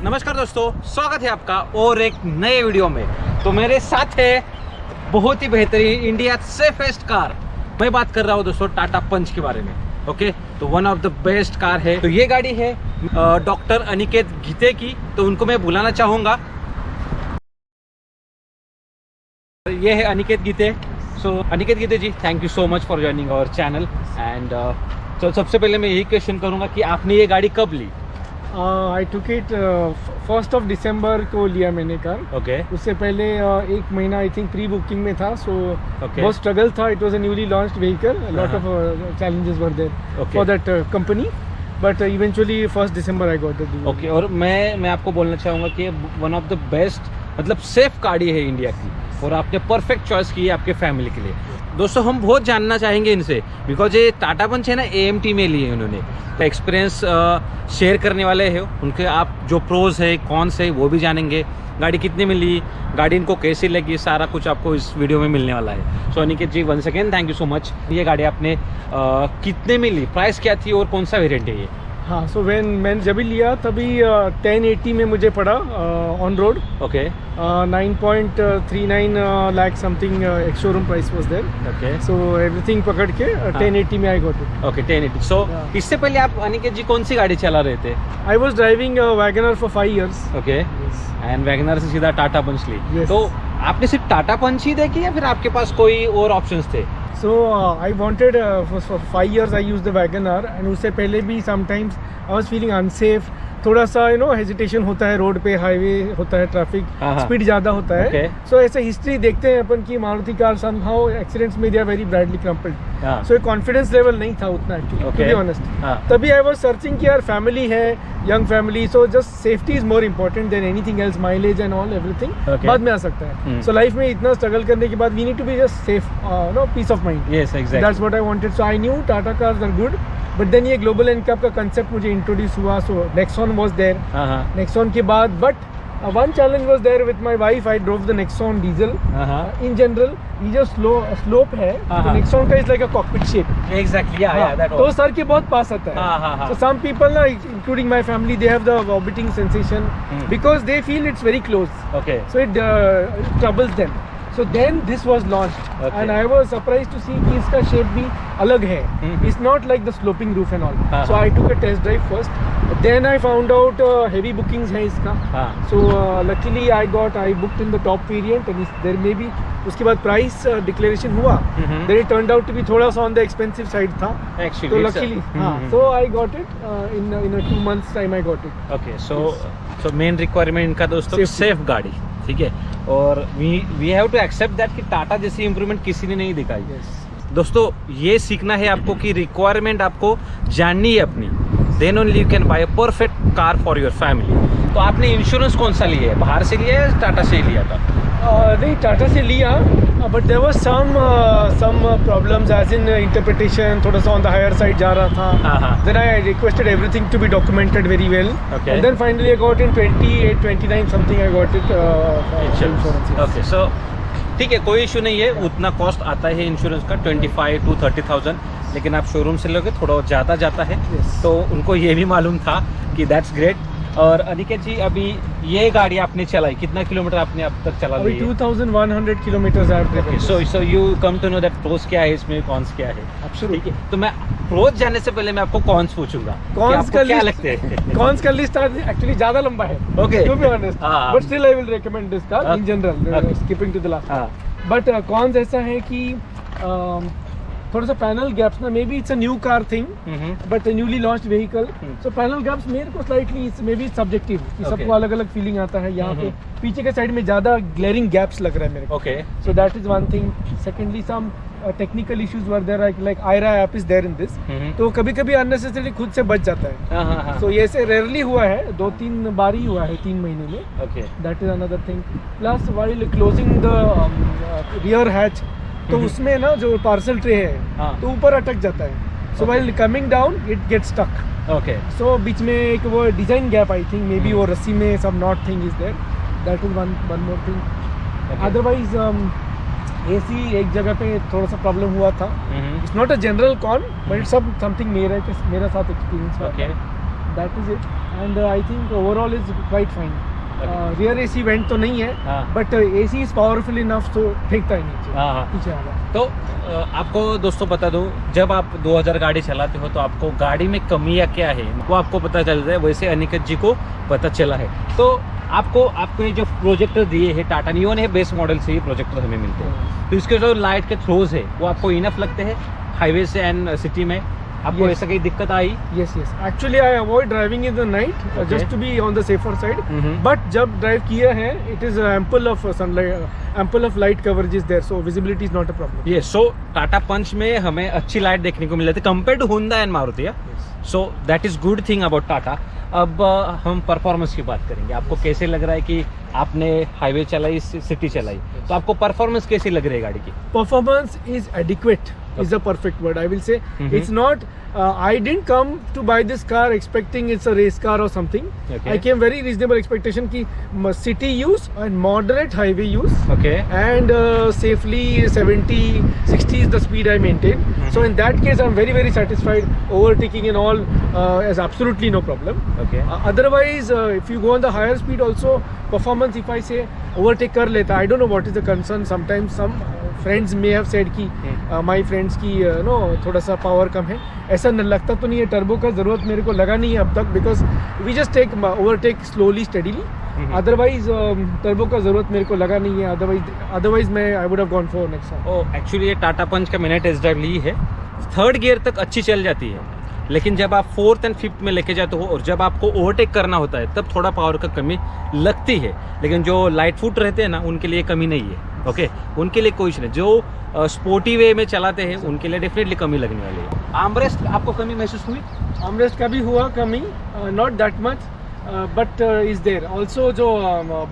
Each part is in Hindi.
नमस्कार दोस्तों, स्वागत है आपका और एक नए वीडियो में। तो मेरे साथ है बहुत ही बेहतरीन इंडिया सेफेस्ट कार। मैं बात कर रहा हूँ दोस्तों टाटा पंच के बारे में। ओके, तो one of the best car है। तो ये गाड़ी है डॉक्टर अनिकेत गीते की, तो उनको मैं बुलाना चाहूँगा। ये है Aniket Gite. So Aniket Gite ji, thank you so much for joining our channel. And तो सबसे पहले मैं यही क्वेश्चन करूँगा कि आपने ये गाड़ी कब ली? I took it 1st of December को लिया मैंने कार। ओके, उससे पहले एक महीना आई थिंक प्री बुकिंग में था, सो Okay. बहुत स्ट्रगल था। It was a newly launched vehicle, lot of challenges were there for that company, but eventually 1st December I got it. Okay, और मैं आपको बोलना चाहूँगा कि वन ऑफ द बेस्ट मतलब सेफ गाड़ी है इंडिया की, और आपने परफेक्ट चॉइस की है आपके फैमिली के लिए। दोस्तों हम बहुत जानना चाहेंगे इनसे, बिकॉज ये टाटा पंच है ना, AMT में लिए उन्होंने। तो एक्सपीरियंस शेयर करने वाले हैं उनके, आप जो प्रोज है कौन से वो भी जानेंगे। गाड़ी कितनी मिली, गाड़ी इनको कैसी लगी, सारा कुछ आपको इस वीडियो में मिलने वाला है। So Aniket ji, once again thank you so much. ये गाड़ी आपने कितने में ली, प्राइस क्या थी और कौन सा वेरिएंट है ये? हाँ, सो मैंने जब भी लिया तभी 1080 में मुझे पड़ा on road. Okay 9.39 lakh something एक showroom price was there. Okay so everything पकड़ के 1080 में I got it. Okay 1080। So इससे पहले आप अनिकेत जी कौन सी गाड़ी चला रहे थे? आई was driving Wagner for 5 years। Okay, and Wagner से सीधा टाटा पंच ली। Yes. तो आपने सिर्फ टाटा पंच ही देखी या फिर आपके पास कोई और ऑप्शंस थे? So I wanted for 5 years I used the WagonR, and उससे पहले भी sometimes I was feeling unsafe, थोड़ा सा हेजिटेशन होता है रोड पे, हाईवे होता है, ट्रैफिक स्पीड ज़्यादा होता है। सो ऐसे हिस्ट्री देखते हैं अपन की मारुति कार समहाउ एक्सीडेंट्स में they are very badly crumpled. So एक कॉन्फिडेंस लेवल नहीं था उतना एक्चुअली, टू बी ऑनेस्ट। तभी आई वाज सर्चिंग कि यार फैमिली है, young family, so just safety is more important than anything else. Mileage and all everything बाद में आ सकता है। सो लाइफ में इतना स्ट्रगल करने के बाद we need to be just safe, no, peace of mind. Yes exactly, that's what I wanted. So I knew Tata cars are good, but then ये ग्लोबल एनकैप का कंसेप्ट मुझे इंट्रोड्यूस हुआ। So Nexon was there. Nexon के बाद but one challenge was there with my wife. I drove the Nexon diesel. In general, ये जो slope है, तो Nexon का is like a cockpit shape. Exactly, yeah, that तो सर के बहुत पास आता है। So some people ना, including my family, they have the orbiting sensation because they feel it's very close. Okay. So it troubles them. So then this was launched, and I was surprised to see कि इसका shape भी अलग है. It's not like the sloping roof and all. So I took a test drive first. Then I found out heavy bookings है इसका. So luckily I booked in the top variant, and there may be उसके बाद price declaration हुआ. Then it turned out to be थोड़ा सा on the expensive side था. Actually, so luckily, so I got it in a 2 months time I got it. Okay, so main requirement इनका दोस्तों safe गाड़ी, ठीक है। और we have to accept that कि टाटा जैसी इंप्रूवमेंट किसी ने नहीं दिखाई। दोस्तों ये सीखना है आपको कि रिक्वायरमेंट आपको जाननी है अपनी, then only you can buy a perfect car for your family. तो आपने इंश्योरेंस कौन सा लिया है, बाहर से लिया है या टाटा से लिया था? नहीं, टाटा से लिया, but there was some problems as in interpretation, थोड़ा सा ऑन द हायर साइड जा रहा था। Then I requested everything to be documented very well, and then finally I got in 28-29 something I got it insurance. Okay, so ठीक है, कोई इशू नहीं है। उतना कॉस्ट आता है इंश्योरेंस का 25,000 to 30,000, लेकिन आप शोरूम से लोगे थोड़ा ज़्यादा जाता है। तो उनको ये भी मालूम था कि दैट्स ग्रेट। और अनिकेत जी, अभी ये गाड़ी आपने चलाई, कितना किलोमीटर आपने अब तक चला ली है? 2100 kilometres I have driven. So you come to know that pros क्या है इसमें, कॉन्स क्या है। ठीक है, तो मैं प्रोस जानने से पहले मैं आपको कॉन्स पूछूंगा। कॉन्स का क्या लगते हैं? कॉन्स का लिस्ट एक्चुअली ज्यादा लंबा है, okay, to be honest, but still I will recommend this car in general, skipping to the last. But cons ऐसा है कि थोड़ा सा पैनल गैप्स ना, maybe it's a new car thing, but newly launched vehicle, so panel gaps मेरे को स्लाइटली मे बी सब्जेक्टिव, कि सबको अलग अलग फीलिंग आता है। यहाँ पे पीछे के साइड में ज्यादा ग्लेरिंग गैप्स लग रहा है मेरे को। Okay, so that is one thing. Secondly some technical issues were there, like iRA app is there in this, तो कभी कभी अननेसेसरी खुद से बच जाता है। सो ये से रेयरली हुआ है, 2-3 बार ही हुआ है 3 महीने में। Okay, that is another thing. Plus while closing the rear hatch, तो उसमें ना जो पार्सल ट्रे है तो ऊपर अटक जाता है। So while coming down it gets stuck. Okay, so बीच में एक वो design gap, I think maybe वो रस्सी में सब not thing is there, that is one more thing. Otherwise AC एक जगह पे थोड़ा सा प्रॉब्लम हुआ था। It's not a general con, but it's something मेरा साथ एक्सपीरियंस हुआ। That is it. and I think overall is quite fine. Rear AC vent तो नहीं है, हाँ। but AC is powerful enough तो फेंकता है नीचे, हाँ, हाँ। पीछे वाला। तो आपको दोस्तों बता दूं, जब आप 2000 गाड़ी चलाते हो तो आपको गाड़ी में कमियां क्या है वो आपको पता चलता है, वैसे अनिकेत जी को पता चला है। तो आपको ये जो प्रोजेक्टर दिए हैं टाटा नियोन है, बेस मॉडल से ये प्रोजेक्टर हमें मिलते हैं, तो इसके जो लाइट के थ्रोज है वो आपको इनफ लगते हैं हाईवे से एंड सिटी में? आपको ऐसा कहीं दिक्कत आई? Yes. Actually, I avoid driving in the night just to be on the safer side. But जब drive किया है, it is ample of sunlight, ample of light coverage is there, so visibility is not a problem. ये सो टाटा पंच में हमें अच्छी लाइट देखने को मिल जाती है compare to Honda and Maruti. So that is good thing about Tata. अब हम परफॉर्मेंस की बात करेंगे। आपको कैसे लग रहा है कि आपने हाईवे चलाई, सिटी चलाई, तो आपको परफॉर्मेंस कैसी लग रही है गाड़ी की? Performance is adequate is the perfect word, I will say. It's not I didn't come to buy this car expecting it's a race car or something. I came very reasonable expectation ki city use and moderate highway use, and safely 70-60 is the speed I maintain. So in that case I'm very satisfied. Overtaking and all is absolutely no problem. Otherwise if you go on the higher speed also, performance if I say overtake kar leta, I don't know what is the concern. Sometimes some friends may have said कि my friends की नो थोड़ा सा पावर कम है, ऐसा लगता तो नहीं है। टर्बो का ज़रूरत मेरे को लगा नहीं है अब तक, because we just take overtake slowly steadily. Otherwise turbo का ज़रूरत मेरे को लगा नहीं है, अदरवाइज मैं I would have gone for next. Oh, actually ये टाटा पंच का मैंने टेस्ट ड्राइव ली है, 3rd गियर तक अच्छी चल जाती है, लेकिन जब आप 4th एंड 5th में लेके जाते हो और जब आपको ओवरटेक करना होता है तब थोड़ा पावर का कमी लगती है। लेकिन जो लाइट फुट रहते हैं ना, उनके लिए कमी नहीं है। उनके लिए कोई नहीं, जो स्पोर्टी वे में चलाते हैं उनके लिए डेफिनेटली कमी लगने वाली है। आर्मरेस्ट आपको कमी महसूस हुई? आर्मरेस्ट का भी हुआ कमी, not that much, but is there also. जो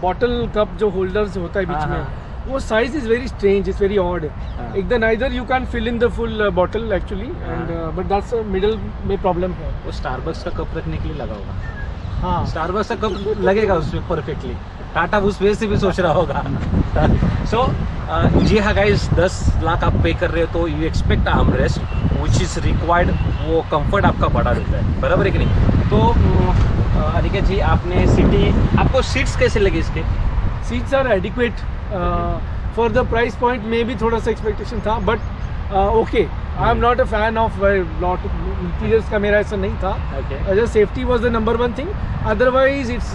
बॉटल कप जो होल्डर्स होता है बीच में, वो size is very strange, is very odd. एकदम neither you can fill in the full bottle actually, and but that's middle में प्रॉब्लम है। वो स्टारबक्स का कप रखने के लिए लगा होगा। हाँ, स्टारबक्स का कप लगेगा उसमें परफेक्टली। टाटा उस वे से भी सोच रहा होगा। सो जी हाँ गाइस, 10 लाख आप पे कर रहे हो तो you expect armrest which is required, वो कंफर्ट आपका बढ़ा देता है, बराबर है कि नहीं? तो अनिकेत जी, आपने सिटी, आपको सीट्स कैसे लगे इसके? Seats are adequate for the price point में भी थोड़ा सा एक्सपेक्टेशन था, but okay. I am not a fan of lot interiors का, मेरा ऐसा नहीं था। Just safety was the number 1 thing, otherwise it's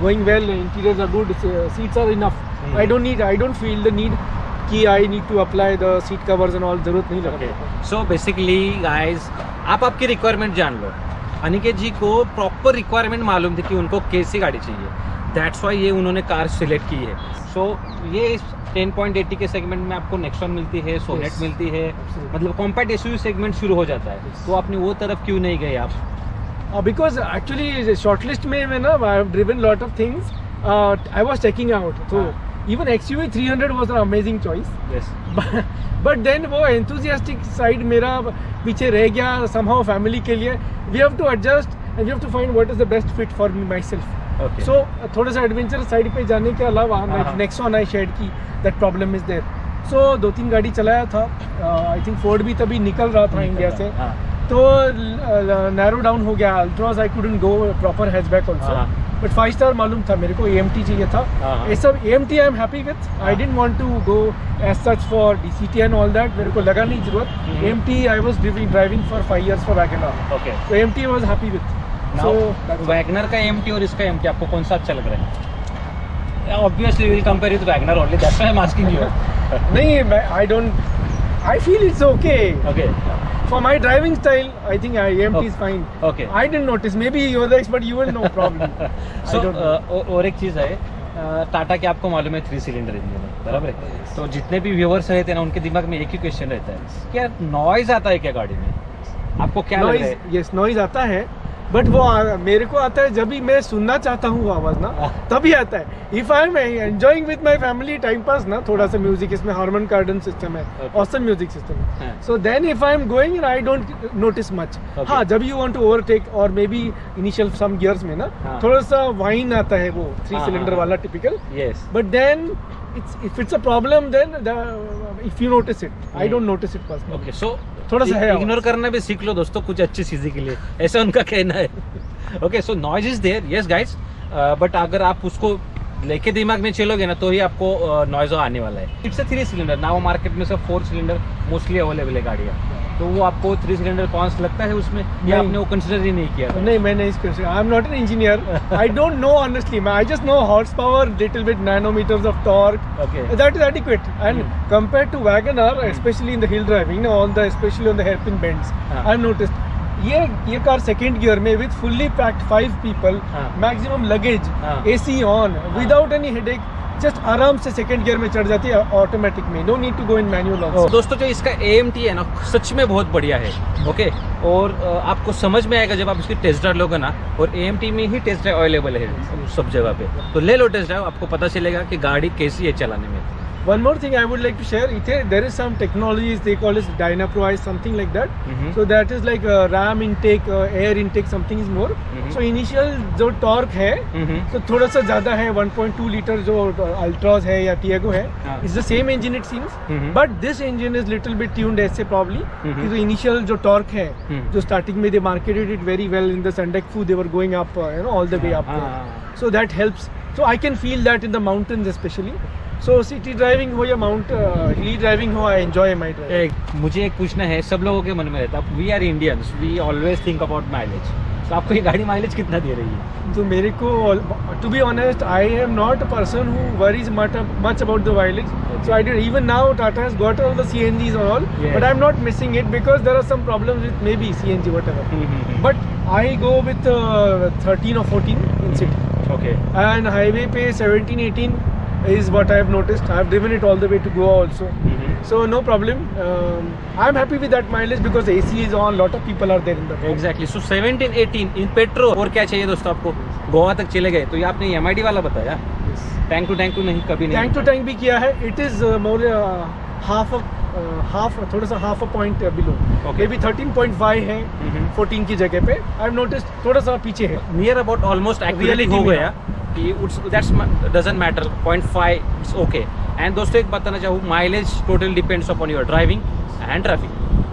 going well, interiors are good, seats are enough. I don't feel the need कि I need to apply the seat covers and all, जरूरत नहीं लगती। सो बेसिकली गाइस, आपकी रिक्वायरमेंट जान लो। अनिकेत जी को प्रॉपर रिक्वायरमेंट मालूम थी कि उनको कैसी गाड़ी चाहिए, दैट्स वाई ये उन्होंने कार सिलेक्ट की है। सो ये 10.80 के सेगमेंट में आपको नेक्सॉन मिलती है, सोनेट मिलती है, मतलब कॉम्पैक्ट एसयूवी सेगमेंट शुरू हो जाता है, तो आपने वो तरफ क्यों नहीं गए आप? बिकॉज एक्चुअली शॉर्टलिस्ट में ना I have driven lot of things, I was checking out, तो even XUV 300 was an amazing choice, but then वो एंथुसियास्टिक साइड मेरा पीछे रह गया somehow फैमिली के लिए। We have to adjust and we have to find what is the best fit for me myself. So थोड़ा सा एडवेंचर साइड पे जाने के अलावा नेक्सॉन आई शेड की दैट प्रॉब्लम इज देयर। सो 2-3 गाड़ी चलाया था, आई थिंक फोर्ड भी तभी निकल रहा था इंडिया से, तो नैरो डाउन हो गया। Altars I couldn't go proper hatchback also, but 5 star मालूम था मेरे को, AMT चाहिए था। ये सब AMT I am happy with, I didn't want to go as such for DCT and all that, मेरे को लगा नहीं जरूरत। AMT I was driving for 5 years for WagonR, तो AMT I was happy with. So WagonR का AMT और इसका AMT आपको कौन सा अच्छा लग रहा है? Obviously we will compare with Wagoner only, that's why I'm asking you. नहीं, I feel it's okay. For my driving style, I think AMT is fine. I didn't notice. Maybe you're the expert, you will know probably. So और एक चीज़ है, टाटा के आपको मालूम है 3 सिलेंडर इंजन है, बराबर है? तो जितने भी व्यूअर्स रहते हैं ना, उनके दिमाग में एक ही क्वेश्चन रहता है, क्या नॉइज आता है क्या गाड़ी में? आपको क्या लग रहा है? यस, नॉइज आता है, बट वो मेरे को आता है जब भी मैं सुनना चाहता हूँ वो आवाज़ ना, तभी आता है। If I am enjoying with my family time pass ना, थोड़ा सा म्यूजिक, इसमें हार्मन कार्डन सिस्टम है, ऑसम म्यूजिक सिस्टम है, so then if I am going and I don't notice much. हाँ, जब यू वांट टू ओवरटेक और maybe initial some gears में ना थोड़ा सा वाइन आता है, वो 3 सिलेंडर वाला typical, but then if it's a problem then if you notice it, I don't notice it personally. Okay, so थोड़ा सा है, इग्नोर करना भी सीख लो दोस्तों, कुछ अच्छी चीज़ें के लिए, ऐसा उनका कहना है। Okay, so noise is there, yes guys, but अगर आप उसको लेके दिमाग में चलोगे ना तो ही आपको नॉइज आने वाला है। It's a 3 cylinder, now market में सब 4 सिलेंडर मोस्टली अवेलेबल है गाड़ियाँ, तो वो आपको 3 सिलेंडर कौन सा लगता है उसमें, या आपने वो कंसिडर ही नहीं किया? नहीं, मैंने इस I am not an engineer, I don't know honestly, I just know horse power, little bit nanometers of torque, Okay. that is adequate. And compared to WagonR, especially in the hill driving, especially on the hairpin bends, I've noticed ये कार सेकंड गियर में with fully packed 5 people, maximum luggage, AC on, without any headache, just आराम से सेकंड गियर में चढ़ जाती है ऑटोमेटिक में, no need to go in manual also. दोस्तों जो इसका AMT है ना सच में बहुत बढ़िया है, ओके, और आपको समझ में आएगा जब आप इसकी टेस्ट ड्राइव लोगे ना, और AMT में ही टेस्ट ड्राइव अवेलेबल है सब जगह पे, तो ले लो टेस्ट ड्राइव, आपको पता चलेगा कि गाड़ी कैसी है चलाने में। One more thing I would like to share, there is some technologies, they call it Dynapro, something like that. So that is like RAM intake, air intake, something is more. So initial जो torque है, तो थोड़ा सा ज़्यादा है, 1.2 लीटर जो Ultras है या Tiago है, it's the same engine it seems, but this engine is little bit tuned ऐसे probably, कि जो initial जो torque है, जो starting में they marketed it very well in the Sandekfu, they were going up, all the way up there. So that helps. So I can feel that in the mountains especially. So city driving हो या माउंट हिली ड्राइविंग हो, आई एंजॉय माय ड्राइविंग। मुझे एक पूछना है, सब लोगों के मन में रहता है, we are Indians, we always think about mileage, तो आपको ये गाड़ी माइलेज कितना दे रही है? तो मेरे को to be honest, I am not a person who worries much about the mileage, so I did even now Tata has got all the CNGs and all, but I am not missing it because there are some problems with maybe CNG whatever, but I go with 13 or 14 in city, okay, and highway पे 17-18 is what I have noticed. I have driven it all the way to Goa also, so no problem. I am happy with that mileage because AC is on, lot of people are there in the car. Exactly. So 17-18 in petrol। और क्या चाहिए दोस्तों आपको? गोवा तक चले गए तो ये आपने MID वाला बताया, टैंक टू टैंक तो नहीं, कभी नहीं? टैंक टू टैंक भी किया है, इट इज मोर हाफ थोड़ा सा half a point below, may be 13.5 है 14 की जगह पे, आई हैव नोटिस्ड थोड़ा सा पीछे है, नियर अबाउट ऑलमोस्ट एक्चुअली हो गया कि that's doesn't matter, 0.5 it's okay. And दोस्तों एक बताना चाहूँ, mileage total depends upon your driving and traffic,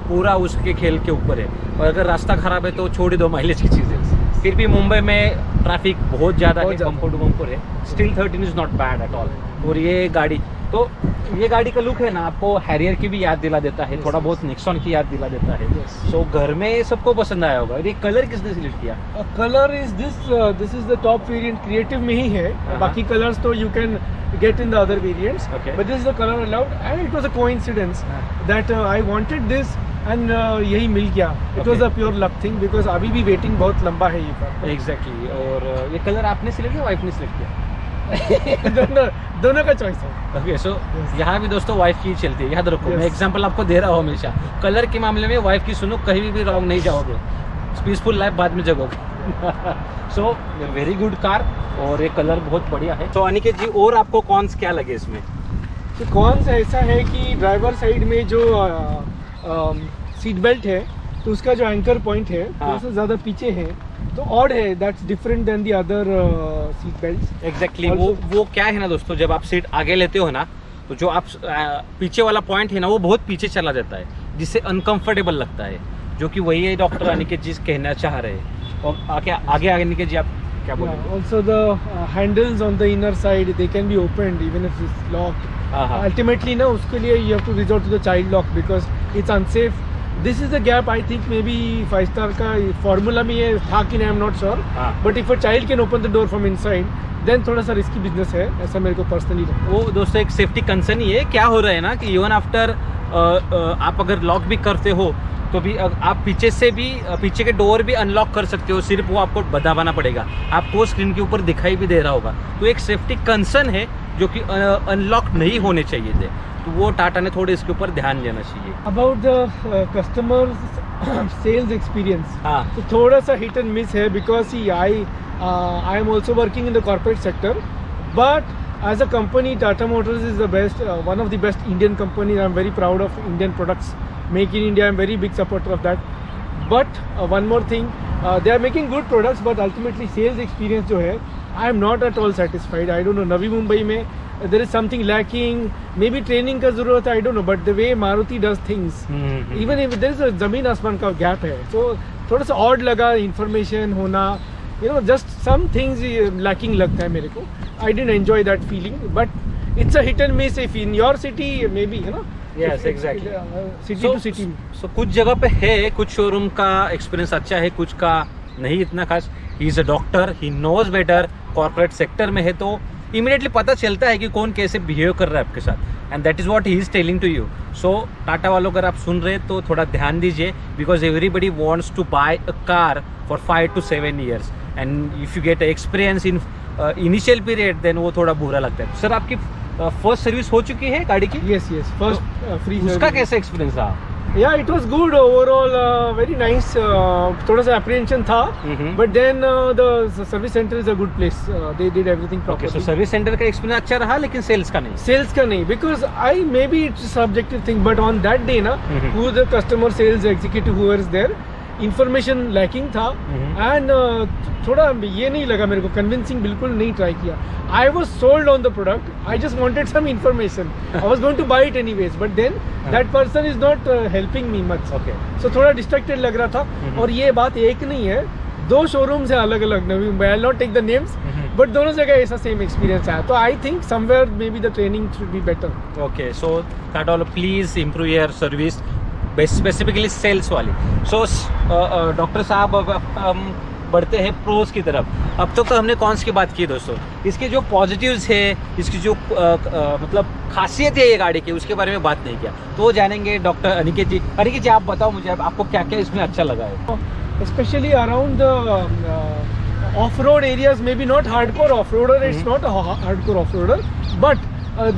पूरा उसके खेल के ऊपर है, और अगर रास्ता खराब है तो छोड़ ही दो माइलेज की चीज़ें। फिर भी मुंबई में ट्रैफिक बहुत ज़्यादा है, बम्पर टू बम्पर है, still 13 is not bad at all. और ये गाड़ी, तो ये गाड़ी का लुक है ना आपको हैरियर की भी याद दिला देता है, थोड़ा बहुत निक्सॉन की याद दिला देता है, सो घर में सबको पसंद आया होगा। ये कलर किसने सिलेक्ट किया? Colour is this is the top variant, creative में ही है, बाकी कलर्स तो you can get in the other variants, but this is the color allowed, and it was a coincidence that I wanted this and यही मिल गया। It was a pure luck thing because अभी भी वेटिंग बहुत लंबा है ये कार। Exactly। और ये कलर आपने सिलेक्ट किया, वाइफ ने सिलेक्ट किया? दोनों का चॉइस है। ओके, सो यहाँ भी दोस्तों वाइफ की चलती है, याद रखो। मैं एग्जांपल आपको दे रहा हूँ हमेशा, कलर के मामले में वाइफ की सुनो, कहीं भी रॉन्ग नहीं जाओगे, पीसफुल लाइफ बाद में जगोगे। सो वेरी गुड कार, और ये कलर बहुत बढ़िया है। तो अनिकेत जी, और आपको कौन क्या लगे इसमें? तो कौन सा ऐसा है कि ड्राइवर साइड में जो सीट बेल्ट है, तो उसका जो एंकर पॉइंट है थोड़ा सा ज़्यादा पीछे है, तो ऑड है, that's different then the other seat belt. Exactly, वो क्या है ना दोस्तों, जब आप सीट आगे लेते हो ना, तो जो आप पीछे वाला पॉइंट है ना, वो बहुत पीछे चला जाता है, जिससे अनकंफर्टेबल लगता है, जो कि वही है डॉक्टर अनिकेत जी कहना चाह रहे हैं। और आगे अनिकेत जी आप क्या बोलेंगे? Also the handles on the inner side, they can be opened even if it's locked. Ultimately ना, उसके लिए you have to resort to the child lock because it's unsafe. This is the gap I think maybe 5 star का formula में ये था कि नहीं, I'm not sure. But if a child can open the door from inside, then थोड़ा सा रिस्की बिजनेस है, ऐसा मेरे को पर्सनली लगता है। वो दोस्तों एक सेफ्टी कंसर्न ही है। क्या हो रहा है ना कि इवन आफ्टर आप अगर लॉक भी करते हो तो भी आप पीछे से भी पीछे के डोर भी अनलॉक कर सकते हो, सिर्फ वो आपको बताना पड़ेगा, आपको स्क्रीन के ऊपर दिखाई भी दे रहा होगा। तो एक सेफ्टी कंसर्न है जो कि अनलॉक नहीं होने चाहिए थे, तो वो टाटा ने थोड़े इसके ऊपर ध्यान देना चाहिए। About the customer sales experience, तो थोड़ा सा हिट एंड मिस है because I am also working in the corporate sector, but as a company, Tata Motors is the best, one of the best Indian companies. I'm very proud of Indian products. Make in India, I'm very big supporter of that. But one more thing, they are making good products, but ultimately sales experience जो है, I am not at all satisfied. I don't know, Navi Mumbai में there is something lacking. Maybe training का ज़रूरत है, I don't know. But the way Maruti does things, even if there is a ज़मीन आसमान का gap है, so थोड़ा सा odd लगा information होना, you know, just some things lacking लगता है मेरे को. I didn't enjoy that feeling, but it's a hit and miss. If in your city, maybe, you know. Yes, exactly. City to city. So कुछ जगह पे है, कुछ शोरूम का एक्सपीरियंस अच्छा है, कुछ का नहीं इतना खास. He is a doctor, he knows better. Corporate sector में है तो इमीडिएटली पता चलता है कि कौन कैसे बिहेव कर रहा है आपके साथ. And that is what he is telling to you. So Tata वालों अगर आप सुन रहे हैं तो थोड़ा ध्यान दीजिए, because everybody wants to buy a car for 5 to 7 years. And if you get experience in initial period then वो थोड़ा बुरा लगता है. सर आपकी फर्स्ट सर्विस हो चुकी है गाड़ी की? Yes, first free. उसका कैसे एक्सपीरियंस रहा? Yeah, it was good overall. Very nice. थोड़ा सा apprehension था, but then the service center is a good place. They did everything properly. Okay, so service centre का एक्सपीरियंस अच्छा रहा लेकिन सेल्स का नहीं. Sales का नहीं, because maybe it's a subjective thing, but on that day ना, who the customer sales executive who was there, information lacking था, and थोड़ा ये नहीं लगा मेरे को, convincing बिल्कुल नहीं try किया. I was sold on the product. I just wanted some information. I was going to buy it anyways, but then that person is not helping me much. Okay. So थोड़ा distracted लग रहा था. और ये बात एक नहीं है, 2 showrooms है अलग अलग. I will not take the names, but दोनों जगह ऐसा same experience आया. तो I think somewhere maybe the training should be better. Okay, so Tata, please improve your service, specifically sales वाली. सो डॉक्टर साहब अब हम बढ़ते हैं प्रोज की तरफ. अब तक तो हमने कॉन्स की बात की दोस्तों. इसके जो पॉजिटिव्स है, इसकी जो मतलब खासियत है ये गाड़ी की, उसके बारे में बात नहीं किया. तो वो जानेंगे डॉक्टर अनिकेत जी. अनिकेत जी आप बताओ मुझे, आपको क्या क्या इसमें अच्छा लगा है? Especially around the off-road areas, maybe not hardcore off-roader, it's not a hardcore off-roader, but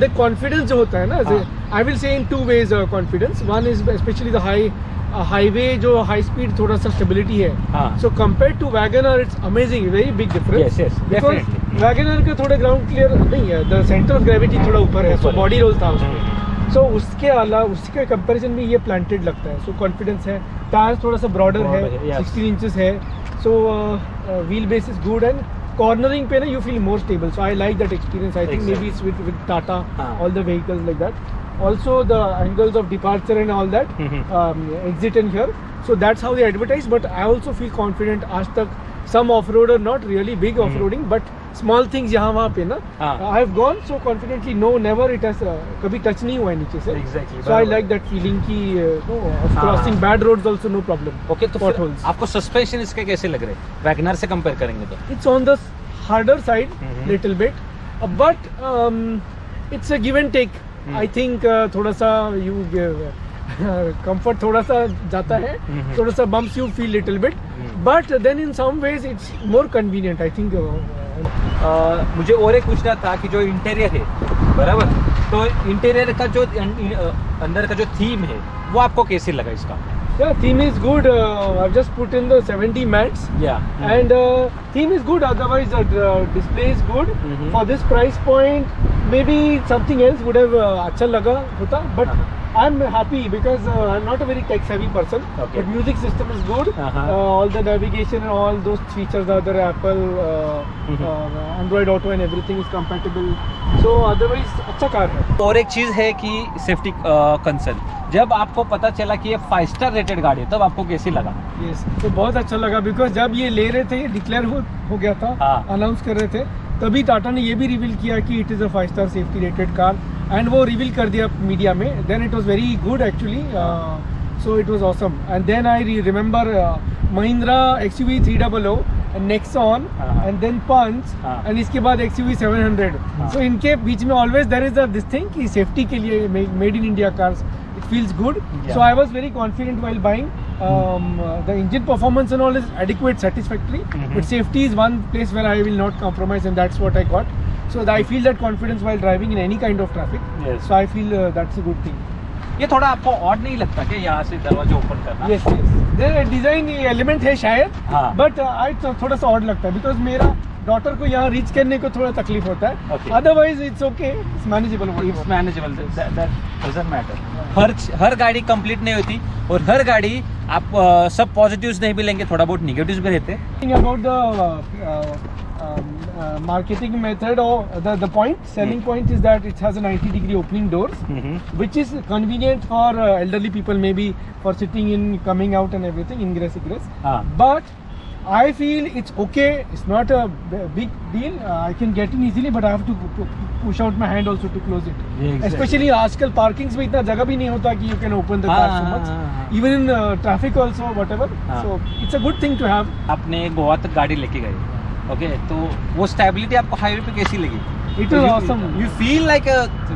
the confidence जो होता है ना, I will say in 2 ways confidence. One is especially the highway जो high speed थोड़ा सा stability है. So compared to WagonR, it's amazing, very big difference. Yes, because definitely. WagonR का थोड़ा ground clear नहीं है, the center of gravity थोड़ा ऊपर है, so body roll था उसमें. So उसके अलावा उसके कंपैरिजन में ये प्लांटेड लगता है. So confidence है. टायर्स थोड़ा सा ब्रॉडर है, 16 इंचेस है. So wheel base is good and cornering पे ना you feel more stable. So I like that experience. I think maybe it's with Tata, all the vehicles like that. Also the angles of departure and all that, exit and here. So that's how they advertise. But I also feel confident. आज तक some off-roader, not really big off-roading, but small things यहाँ वहाँ पे ना, I have gone so confidently. No, never it has कभी touch नहीं हुआ है नीचे से. Exactly. So I like that feeling कि of crossing bad roads also no problem. Okay, तो potholes. आपको सस्पेंशन इसके कैसे लग रहे हैं वैगनर से कंपेयर करेंगे तो? It's on the harder side little bit, but it's a give and take. I think थोड़ा सा you comfort थोड़ा सा जाता है, थोड़ा सा bumps you feel little bit, but then in some ways it's more convenient. I think. मुझे और एक पूछना था कि जो इंटीरियर है बराबर, तो इंटीरियर का जो अंदर का जो थीम है वो आपको कैसे लगा इसका? Yeah, theme is good. I've just put in the 70 mats. Yeah. And theme is good. Otherwise, the display is good. For this price point, maybe something else would have अच्छा लगा होता. But I'm happy because I'm not a very tech-savvy person. Okay. But music system is good. All the navigation and all those features are there. Apple, Android Auto and everything is compatible. So otherwise, अच्छा कार है. और एक चीज़ है कि सेफ्टी कंसर्न. जब आपको पता चला कि ये 5 स्टार रेटेड गाड़ी है, तब आपको कैसी लगा? Yes, तो बहुत अच्छा लगा बिकॉज जब ये ले रहे थे, ये डिक्लेयर हो गया था, अनाउंस कर रहे थे, तभी टाटा ने ये भी रिवील किया कि it is a 5 star safety rated car, and वो रिवील कर दिया मीडिया में. Then it was very good actually. So it was awesome. And then I remember Mahindra XUV 300 and Nexon and then Punch and इसके बाद XUV 700. So इनके बीच में always there is this thing कि safety के लिए made in India cars, it feels good. So I was very confident while buying. The engine performance and all is adequate, satisfactory. But safety is one place where I will not compromise, and that's what I got. So I feel that confidence while driving in any kind of traffic. Yes. So I feel that's a good thing. ये थोड़ा आपको ऑड नहीं लगता कि यहाँ से दरवाजा ओपन करना? Yes, yes. डिजाइन एलिमेंट है शायद, बट आई थोड़ा सा ऑड लगता है बिकॉज मेरा डॉटर को यहाँ रीच करने को थोड़ा तकलीफ होता है. Otherwise it's okay, it's manageable. It's manageable, that doesn't matter. हर गाड़ी कंप्लीट नहीं होती और हर गाड़ी आप सब पॉजिटिव्स नहीं भी लेंगे, थोड़ा बहुत निगेटिव्स भी रहते हैं. About the marketing method or the selling point is that it has a 90-degree opening doors, which is convenient for elderly people, maybe for sitting in, coming out and everything, ingress egress. But I feel it's okay. It's not a big deal. I can get in easily, but I have to push out my hand also to close it. Yeah, exactly. Especially आजकल parkings में इतना जगह भी नहीं होता कि you can open the car so much. Even in traffic also, whatever. So it's a good thing to have. आपने गोवा तक गाड़ी लेके गए, ओके, तो वो स्टेबिलिटी आपको हाईवे पे कैसी लगी? It was awesome. You feel like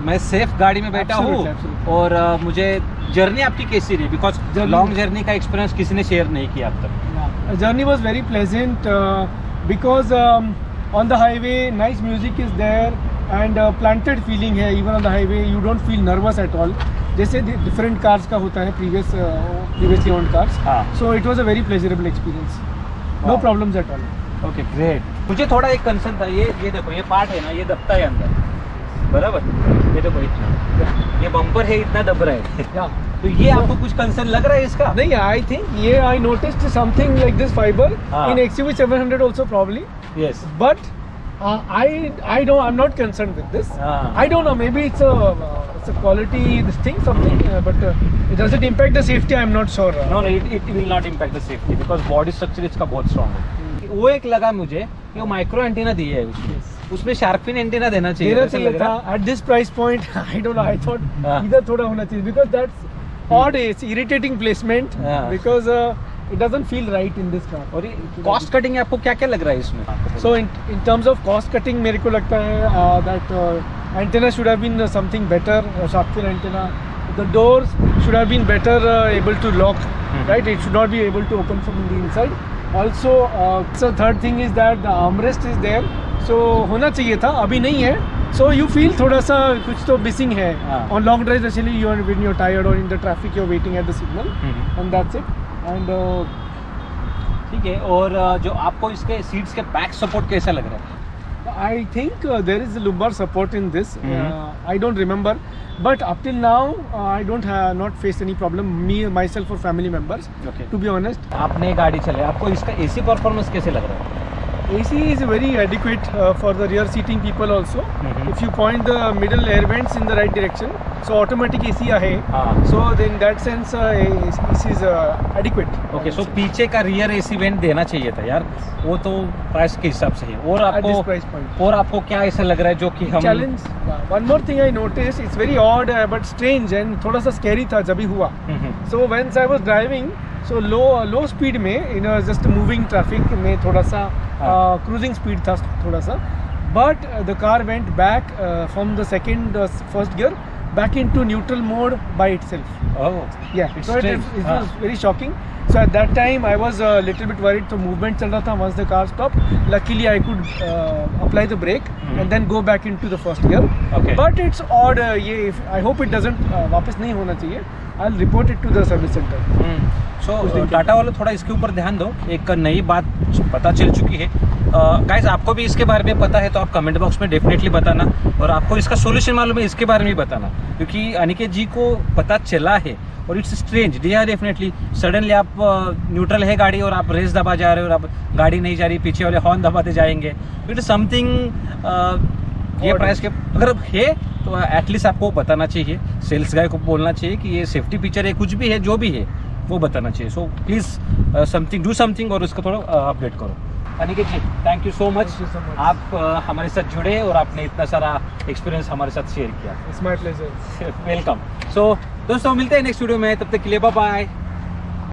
मैं सेफ गाड़ी में बैठा हूँ, Absolutely, absolutely. और मुझे जर्नी आपकी कैसी रही? बिकॉज लॉन्ग जर्नी का एक्सपीरियंस किसी ने शेयर नहीं किया अब तक. The journey was very pleasant because on the highway nice music is there and planted feeling है. Even on the highway you don't feel nervous at all. जैसे different cars का होता है previously owned cars. So it was a very pleasurable experience. No problems at all. Okay, great. मुझे थोड़ा एक कंसर्न था, ये देखो, ये पार्ट है ना, ये दबता है अंदर, बराबर? ये देखो इतना, ये बम्पर है, इतना दब रहा है. Yeah. तो ये आपको कुछ कंसर्न लग रहा है इसका? नहीं, I think I noticed something like this fiber in XUV 700 also probably. Yes. But I'm not concerned with this. I don't know, maybe it's a quality this thing something, but it doesn't impact the safety. I'm not sure. No, it will not impact the safety because body structure इसका बहुत strong है. वो एक लगा मुझे कि वो माइक्रो एंटीना दिया है उसमें शार्क फिन एंटीना देना चाहिए था. At this price point, I don't know. I thought इधर थोड़ा होना चाहिए because that's odd. It's irritating placement because it doesn't feel right in this car. और कॉस्ट कटिंग आपको क्या क्या लग रहा है इसमें? So in terms of cost cutting, मेरे को लगता है that antenna should have been something better, shark fin antenna. The doors should have been better able to lock, right? It should not be able to open from the inside. Also, so third thing is that the armrest is there. So होना चाहिए था, अभी नहीं है. So you feel थोड़ा सा कुछ तो missing है. On long drives, especially when you're tired or in the traffic, you're waiting at the signal, and that's it. And ठीक है. और जो आपको इसके सीट्स के बैक सपोर्ट कैसा लग रहा है? I think there is a lumbar support in this. I don't remember, but up till now I don't have not faced any problem. Me myself or family members. Okay. To be honest. आपने गाड़ी चलाई, आपको इसका AC परफॉर्मेंस कैसे लग रहा है? AC is very adequate for the rear seating people also. If you point the middle air vents in the right direction, so automatic AC है. So in that sense AC is adequate. Okay, so पीछे का rear AC vent देना चाहिए था यार, वो तो प्राइस के हिसाब से है. और at this price point. और आपको क्या ऐसा लग रहा है जो कि हम challenge? One more thing I noticed, it's very odd but strange and थोड़ा सा scary था जब भी हुआ. So once I was driving, so low speed में in just moving traffic में थोड़ा सा cruising speed था थोड़ा सा, but the car went back from the first gear back into neutral mode by itself. Oh, yeah, so it was very shocking. So at that time I was a little bit worried. So movement चल रहा था. Once the car stopped, luckily I could apply the brake and then go back into the first gear. Okay. But it's odd. I hope it doesn't वापस नहीं होना चाहिए. I'll report it to the service center. सो टाटा वालों थोड़ा इसके ऊपर ध्यान दो. एक नई बात पता चल चुकी है. गाइस, आपको भी इसके बारे में पता है तो आप कमेंट बॉक्स में डेफिनेटली बताना, और आपको इसका सोल्यूशन मालूम है इसके बारे में भी बताना, क्योंकि अनिकेत जी को पता चला है और इट्स स्ट्रेंज. डेफिनेटली सडनली आप न्यूट्रल है गाड़ी और आप रेस दबा जा रहे हो और आप गाड़ी नहीं जा रही, पीछे वाले हॉर्न दबाते जाएंगे. इट इज समथिंग ये प्राइस के अगर है तो एटलीस्ट आपको बताना चाहिए. सेल्स गाय को बोलना चाहिए कि ये सेफ्टी फीचर है, कुछ भी है, जो भी है वो बताना चाहिए. So please something do something और उसको थोड़ा अपडेट करो. अनिकेत जी, थैंक यू सो मच. आप हमारे साथ जुड़े और आपने इतना सारा एक्सपीरियंस हमारे साथ शेयर किया. It's my pleasure. वेलकम. सो दोस्तों, मिलते हैं नेक्स्ट वीडियो में. तब तक के लिए बाय बाय.